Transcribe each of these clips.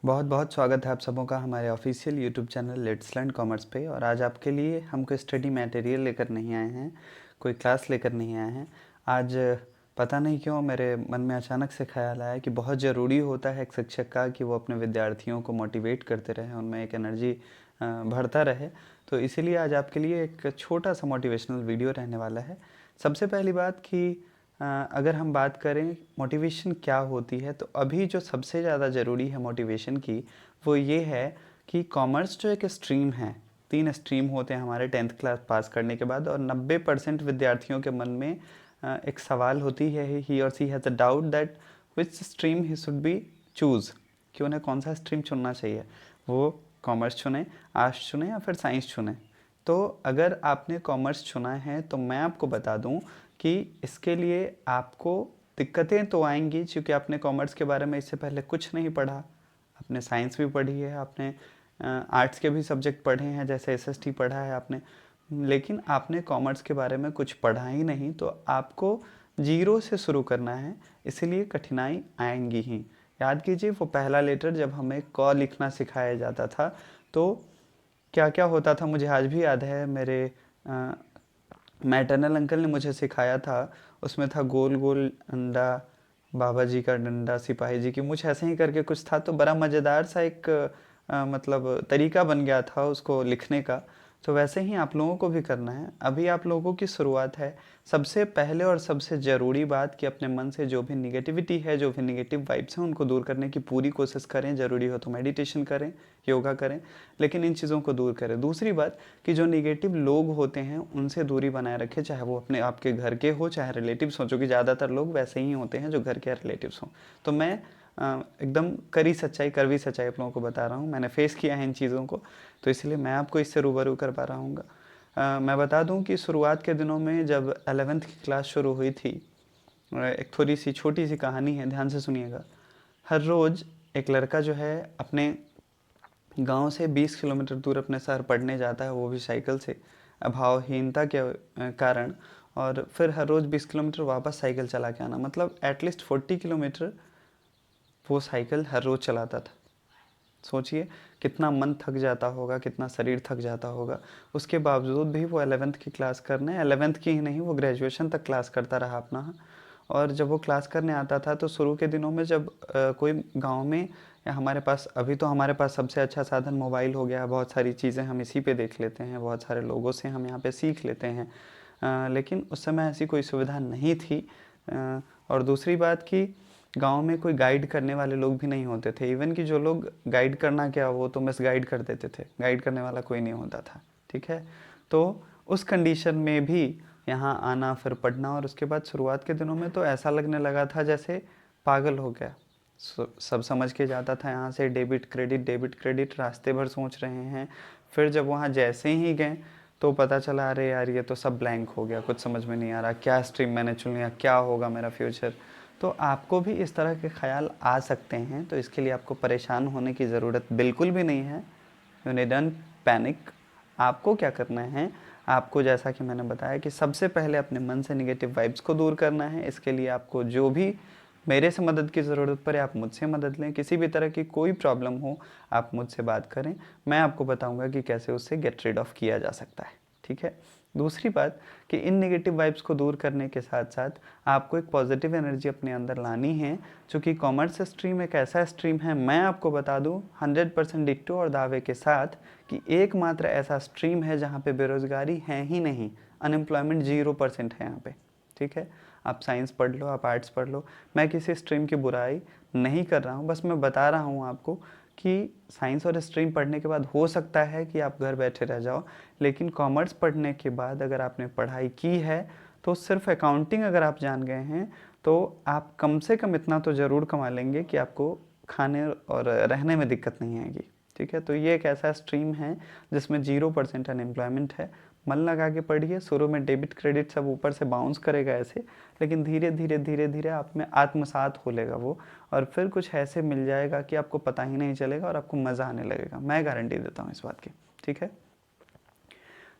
बहुत बहुत स्वागत है आप सबों का हमारे official YouTube channel let's learn commerce पे। और आज आपके लिए हम कोई स्टडी मटेरियल लेकर नहीं आए हैं, कोई क्लास लेकर नहीं आए हैं। आज पता नहीं क्यों मेरे मन में अचानक से ख्याल आया कि बहुत ज़रूरी होता है एक शिक्षक का कि वो अपने विद्यार्थियों को मोटिवेट करते रहें, उनमें एक एनर्जी भरता रहे। तो इसीलिए आज आपके लिए एक छोटा सा मोटिवेशनल वीडियो रहने वाला है। सबसे पहली बात कि अगर हम बात करें मोटिवेशन क्या होती है, तो अभी जो सबसे ज़्यादा ज़रूरी है मोटिवेशन की, वो ये है कि कॉमर्स जो एक स्ट्रीम है, 3 स्ट्रीम होते हैं हमारे 10th क्लास पास करने के बाद, और 90% विद्यार्थियों के मन में एक सवाल होती है, ही और she has a doubt that which stream he should be choose, कि उन्हें कौन सा स्ट्रीम चुनना चाहिए। वो कॉमर्स चुने, आर्ट्स चुने या फिर साइंस चुने। तो अगर आपने कॉमर्स चुना है तो मैं आपको बता दूं कि इसके लिए आपको दिक्कतें तो आएंगी, क्योंकि आपने कॉमर्स के बारे में इससे पहले कुछ नहीं पढ़ा। आपने साइंस भी पढ़ी है, आपने आर्ट्स के भी सब्जेक्ट पढ़े हैं, जैसे एसएसटी पढ़ा है आपने, लेकिन आपने कॉमर्स के बारे में कुछ पढ़ा ही नहीं। तो आपको जीरो से शुरू करना है, इसीलिए कठिनाई आएंगी ही। याद कीजिए वो पहला लेटर जब हमें क लिखना सिखाया जाता था, तो क्या क्या होता था मुझे आज भी याद है। मेरे मैटरनल अंकल ने मुझे सिखाया था। उसमें था गोल गोल अंडा, बाबा जी का डंडा, सिपाही जी की मुझ, ऐसे ही करके कुछ था। तो बड़ा मज़ेदार सा एक मतलब तरीका बन गया था उसको लिखने का। तो वैसे ही आप लोगों को भी करना है। अभी आप लोगों की शुरुआत है। सबसे पहले और सबसे ज़रूरी बात कि अपने मन से जो भी निगेटिविटी है, जो भी निगेटिव वाइब्स हैं, उनको दूर करने की पूरी कोशिश करें। ज़रूरी हो तो मेडिटेशन करें, योगा करें, लेकिन इन चीज़ों को दूर करें। दूसरी बात कि जो निगेटिव लोग होते हैं उनसे दूरी बनाए रखें, चाहे वो अपने आपके घर के हो चाहे रिलेटिव्स हों, क्योंकि ज़्यादातर लोग वैसे ही होते हैं जो घर के रिलेटिव्स हों। तो मैं एकदम कड़वी सच्चाई आप लोगों को बता रहा हूँ। मैंने फेस किया है इन चीज़ों को, तो इसलिए मैं आपको इससे रूबरू कर पा रहा हूँ। मैं बता दूं कि शुरुआत के दिनों में जब 11th की क्लास शुरू हुई थी, एक थोड़ी सी छोटी सी कहानी है, ध्यान से सुनिएगा। हर रोज़ एक लड़का जो है अपने गांव से 20 किलोमीटर दूर अपने शहर पढ़ने जाता है, वो भी साइकिल से, अभावहीनता के कारण। और फिर हर रोज़ 20 किलोमीटर वापस साइकिल चला के आना, मतलब एटलीस्ट 40 किलोमीटर वो साइकिल हर रोज़ चलाता था। सोचिए कितना मन थक जाता होगा, कितना शरीर थक जाता होगा। उसके बावजूद भी वो 11th की क्लास करने, 11th की ही नहीं, वो ग्रेजुएशन तक क्लास करता रहा अपना। और जब वो क्लास करने आता था तो शुरू के दिनों में जब कोई गांव में, या हमारे पास, अभी तो हमारे पास सबसे अच्छा साधन मोबाइल हो गया है, बहुत सारी चीज़ें हम इसी पे देख लेते हैं, बहुत सारे लोगों से हम यहाँ पे सीख लेते हैं। लेकिन उस समय ऐसी कोई सुविधा नहीं थी। और दूसरी बात कि गांव में कोई गाइड करने वाले लोग भी नहीं होते थे। इवन कि जो लोग गाइड करना क्या, वो तो मिस गाइड कर देते थे, गाइड करने वाला कोई नहीं होता था। ठीक है। तो उस कंडीशन में भी यहाँ आना, फिर पढ़ना, और उसके बाद शुरुआत के दिनों में तो ऐसा लगने लगा था जैसे पागल हो गया। सब समझ के जाता था, यहाँ से डेबिट क्रेडिट रास्ते भर सोच रहे हैं। फिर जब वहाँ जैसे ही गए तो पता चला, अरे यार ये तो सब ब्लैंक हो गया, कुछ समझ में नहीं आ रहा, क्या स्ट्रीम मैंने चुन लिया, क्या होगा मेरा फ्यूचर। तो आपको भी इस तरह के ख्याल आ सकते हैं, तो इसके लिए आपको परेशान होने की ज़रूरत बिल्कुल भी नहीं है। You needn't panic. आपको क्या करना है, आपको जैसा कि मैंने बताया कि सबसे पहले अपने मन से निगेटिव वाइब्स को दूर करना है। इसके लिए आपको जो भी मेरे से मदद की ज़रूरत पड़े, आप मुझसे मदद लें। किसी भी तरह की कोई प्रॉब्लम हो, आप मुझसे बात करें, मैं आपको बताऊंगा कि कैसे उससे गेट रिड ऑफ किया जा सकता है। ठीक है। दूसरी बात कि इन नेगेटिव वाइब्स को दूर करने के साथ साथ आपको एक पॉजिटिव एनर्जी अपने अंदर लानी है। चूँकि कॉमर्स स्ट्रीम एक ऐसा स्ट्रीम है, मैं आपको बता दूं 100% डिट्टो और दावे के साथ, कि एकमात्र ऐसा स्ट्रीम है जहाँ पे बेरोज़गारी है ही नहीं, अनएम्प्लॉयमेंट 0% है यहाँ पे। ठीक है। आप साइंस पढ़ लो, आप आर्ट्स पढ़ लो, मैं किसी स्ट्रीम की बुराई नहीं कर रहा हूँ, बस मैं बता रहा हूँ आपको कि साइंस और स्ट्रीम पढ़ने के बाद हो सकता है कि आप घर बैठे रह जाओ, लेकिन कॉमर्स पढ़ने के बाद अगर आपने पढ़ाई की है तो सिर्फ अकाउंटिंग अगर आप जान गए हैं तो आप कम से कम इतना तो ज़रूर कमा लेंगे कि आपको खाने और रहने में दिक्कत नहीं आएगी। ठीक है। तो ये एक ऐसा स्ट्रीम है जिसमें 0% अनएम्प्लॉयमेंट है। मन लगा के पढ़िए। शुरू में डेबिट क्रेडिट सब ऊपर से बाउंस करेगा ऐसे, लेकिन धीरे धीरे आप में आत्मसात हो लेगा वो, और फिर कुछ ऐसे मिल जाएगा कि आपको पता ही नहीं चलेगा और आपको मज़ा आने लगेगा। मैं गारंटी देता हूँ इस बात की। ठीक है।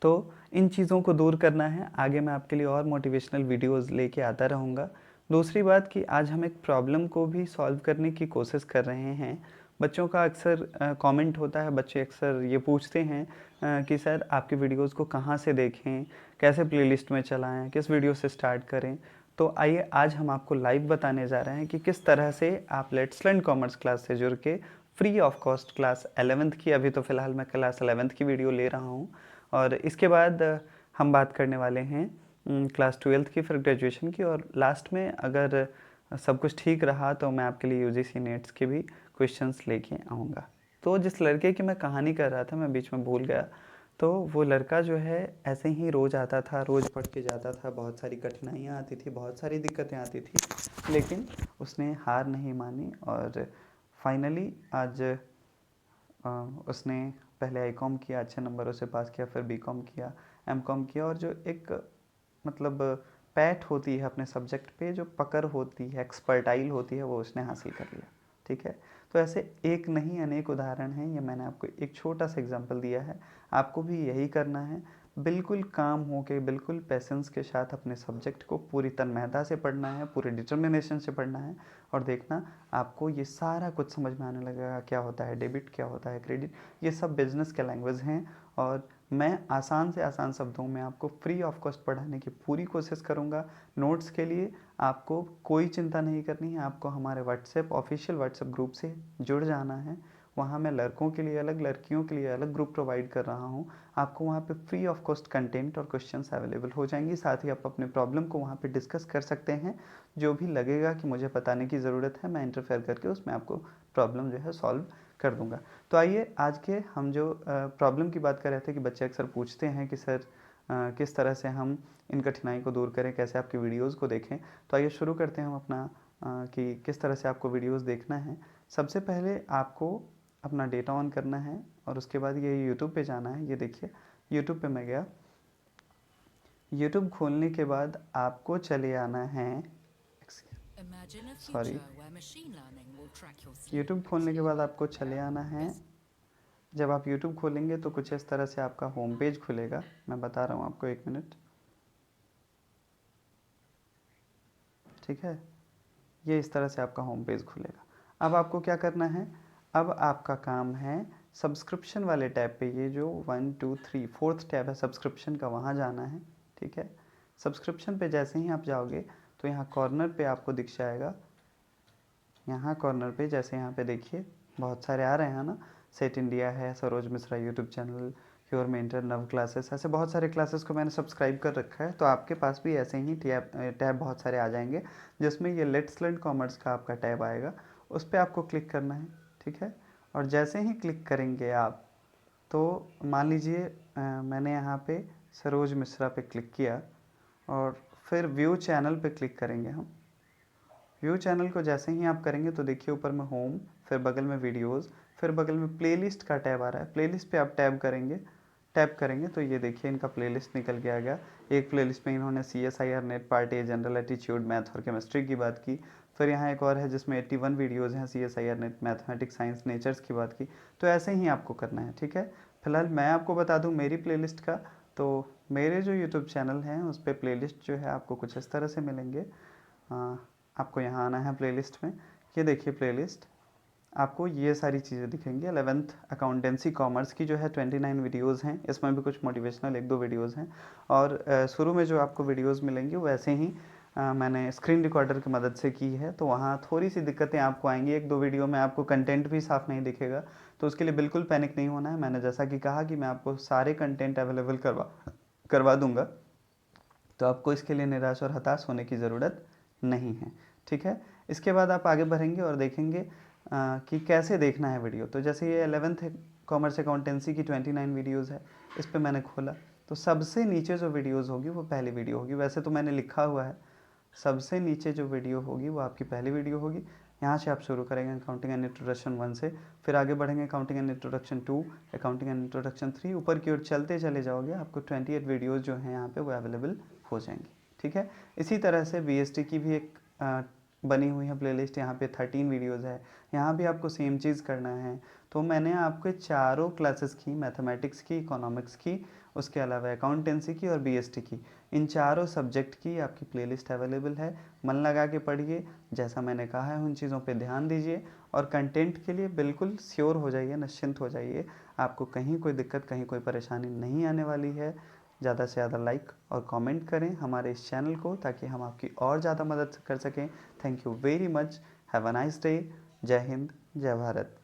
तो इन चीज़ों को दूर करना है। आगे मैं आपके लिए और मोटिवेशनल वीडियोस लेके आता रहूँगा। दूसरी बात कि आज हम एक प्रॉब्लम को भी सॉल्व करने की कोशिश कर रहे हैं। बच्चों का अक्सर कमेंट होता है, बच्चे अक्सर ये पूछते हैं कि सर आपके वीडियोस को कहाँ से देखें, कैसे प्लेलिस्ट में चलाएं, किस वीडियो से स्टार्ट करें। तो आइए आज हम आपको लाइव बताने जा रहे हैं कि किस तरह से आप लेट्स लर्न कॉमर्स क्लास से जुड़ के free of cost class 11th की, अभी तो फ़िलहाल मैं क्लास 11th की वीडियो ले रहा हूँ, और इसके बाद हम बात करने वाले हैं क्लास 12th की, फिर ग्रेजुएशन की, और लास्ट में अगर सब कुछ ठीक रहा तो मैं आपके लिए यूजीसी नेट्स के भी क्वेश्चंस लेके आऊँगा। तो जिस लड़के की मैं कहानी कर रहा था, मैं बीच में भूल गया, तो वो लड़का जो है ऐसे ही रोज़ आता था, रोज़ पढ़ के जाता था, बहुत सारी कठिनाइयाँ आती थी, बहुत सारी दिक्कतें आती थी, लेकिन उसने हार नहीं मानी और फाइनली आज उसने पहले आई.कॉम किया, अच्छे नंबरों से पास किया, फिर बी.कॉम किया, एम.कॉम किया, और जो एक मतलब पैठ होती है अपने सब्जेक्ट पे, जो पकड़ होती है, एक्सपर्टाइल होती है, वो उसने हासिल कर लिया। ठीक है, तो ऐसे एक नहीं अनेक उदाहरण हैं, ये मैंने आपको एक छोटा सा एग्जांपल दिया है। आपको भी यही करना है, बिल्कुल काम हो के, बिल्कुल पैसेंस के साथ अपने सब्जेक्ट को पूरी तन्मयता से पढ़ना है, पूरे डिटर्मिनेशन से पढ़ना है, और देखना आपको ये सारा कुछ समझ में आने लगेगा। क्या होता है डेबिट, क्या होता है क्रेडिट, ये सब बिजनेस के लैंग्वेज हैं, और मैं आसान से आसान शब्दों में आपको फ्री ऑफ कॉस्ट पढ़ाने की पूरी कोशिश करूँगा। नोट्स के लिए आपको कोई चिंता नहीं करनी है, आपको हमारे व्हाट्सएप ऑफिशियल व्हाट्सएप ग्रुप से जुड़ जाना है। वहाँ मैं लड़कों के लिए अलग, लड़कियों के लिए अलग ग्रुप प्रोवाइड कर रहा हूँ। आपको वहाँ पे फ्री ऑफ कॉस्ट कंटेंट और क्वेश्चंस अवेलेबल हो जाएंगी, साथ ही आप अपने प्रॉब्लम को वहाँ पे डिस्कस कर सकते हैं। जो भी लगेगा कि मुझे बताने की ज़रूरत है, मैं इंटरफेयर करके उसमें आपको प्रॉब्लम जो है सॉल्व कर दूंगा। तो आइए आज के हम जो प्रॉब्लम की बात कर रहे थे कि बच्चे अक्सर पूछते हैं कि सर किस तरह से हम इन कठिनाई को दूर करें, कैसे आपकी वीडियोस को देखें। तो आइए शुरू करते हैं हम अपना कि किस तरह से आपको वीडियोस देखना है। सबसे पहले आपको अपना डेटा ऑन करना है, और उसके बाद ये यूट्यूब पे जाना है। ये देखिए यूट्यूब पे मैं गया, यूट्यूब खोलने के बाद आपको चले आना है, सॉरी, यूट्यूब खोलने के बाद आपको चले आना है। जब आप यूट्यूब खोलेंगे तो कुछ इस तरह से आपका होम पेज खुलेगा। मैं बता रहा हूँ आपको, एक मिनट, ठीक है। ये इस तरह से आपका होम पेज खुलेगा। अब आपको क्या करना है, अब आपका काम है सब्सक्रिप्शन वाले टैब पे, ये जो 1 2 3 4th टैब है सब्सक्रिप्शन का, वहाँ जाना है। ठीक है, सब्सक्रिप्शन पे जैसे ही आप जाओगे तो यहाँ कॉर्नर पे आपको दिख जाएगा, यहाँ कॉर्नर पे जैसे यहाँ पे देखिए बहुत सारे आ रहे हैं ना, सेट इंडिया है, Saroj Mishra YouTube channel, pure mentor, नव क्लासेस, ऐसे बहुत सारे क्लासेस को मैंने सब्सक्राइब कर रखा है। तो आपके पास भी ऐसे ही टैब बहुत सारे आ जाएंगे, जिसमें ये लेट्स लर्न कॉमर्स का आपका टैब आएगा, उस पर आपको क्लिक करना है। ठीक है, और जैसे ही क्लिक करेंगे आप, तो मान लीजिए मैंने यहाँ पे सरोज मिश्रा पे क्लिक किया, और फिर व्यू चैनल पे क्लिक करेंगे हम। व्यू चैनल को जैसे ही आप करेंगे तो देखिए ऊपर में होम, फिर बगल में वीडियोस, फिर बगल में प्लेलिस्ट का टैब आ रहा है। प्लेलिस्ट पे आप टैप करेंगे तो ये देखिए इनका प्लेलिस्ट निकल के आ गया। एक प्लेलिस्ट में इन्होंने CSIR, net part A, general attitude, math और केमिस्ट्री की बात की। फिर यहाँ एक और है जिसमें 81 वीडियोज़ हैं, CSIR, NET, mathematics, science, natures की बात की। तो ऐसे ही आपको करना है। ठीक है, फिलहाल मैं आपको बता दूँ मेरी प्लेलिस्ट का, तो मेरे जो यूट्यूब चैनल हैं उस पर प्लेलिस्ट जो है आपको कुछ इस तरह से मिलेंगे। आपको यहाँ आना है प्लेलिस्ट में, ये देखिए प्लेलिस्ट, आपको ये सारी चीज़ें दिखेंगी। 11th अकाउंटेंसी कॉमर्स की जो है 29 वीडियोज़ हैं, इसमें भी कुछ मोटिवेशनल 1-2 वीडियोज़ हैं, और शुरू में जो आपको वीडियोज़ मिलेंगी वैसे ही मैंने स्क्रीन रिकॉर्डर की मदद से की है। तो वहाँ थोड़ी सी दिक्कतें आपको आएंगी, 1-2 वीडियो में आपको कंटेंट भी साफ़ नहीं दिखेगा, तो उसके लिए बिल्कुल पैनिक नहीं होना है। मैंने जैसा कि कहा कि मैं आपको सारे कंटेंट अवेलेबल करवा दूँगा, तो आपको इसके लिए निराश और हताश होने की ज़रूरत नहीं है। ठीक है, इसके बाद आप आगे बढ़ेंगे और देखेंगे कि कैसे देखना है वीडियो। तो जैसे ये 11th कॉमर्स अकाउंटेंसी की 29 वीडियोज़ है, इस पर मैंने खोला तो सबसे नीचे जो वीडियोज़ होगी वो पहली वीडियो होगी। वैसे तो मैंने लिखा हुआ है सबसे नीचे जो वीडियो होगी वो आपकी पहली वीडियो होगी। यहाँ से आप शुरू करेंगे अकाउंटिंग एंड इंट्रोडक्शन 1 से, फिर आगे बढ़ेंगे accounting and introduction 2, accounting and introduction 3, ऊपर की ओर चलते चले जाओगे, आपको 28 वीडियोज़ जो हैं यहाँ पे वो अवेलेबल हो जाएंगी। ठीक है, इसी तरह से BST की भी एक बनी हुई है प्लेलिस्ट, यहाँ पे 13 वीडियोज़ है, यहाँ भी आपको सेम चीज़ करना है। तो मैंने आपके चारों क्लासेस की, मैथमेटिक्स की, इकोनॉमिक्स की, उसके अलावा अकाउंटेंसी की और BST की, इन चारों सब्जेक्ट की आपकी प्लेलिस्ट अवेलेबल है। मन लगा के पढ़िए, जैसा मैंने कहा है उन चीज़ों पे ध्यान दीजिए और कंटेंट के लिए बिल्कुल श्योर हो जाइए, निश्चिंत हो जाइए। आपको कहीं कोई दिक्कत, कहीं कोई परेशानी नहीं आने वाली है। ज़्यादा से ज़्यादा लाइक और कमेंट करें हमारे इस चैनल को, ताकि हम आपकी और ज़्यादा मदद कर सकें। Thank you very much. Have a nice day. जय हिंद, जय भारत।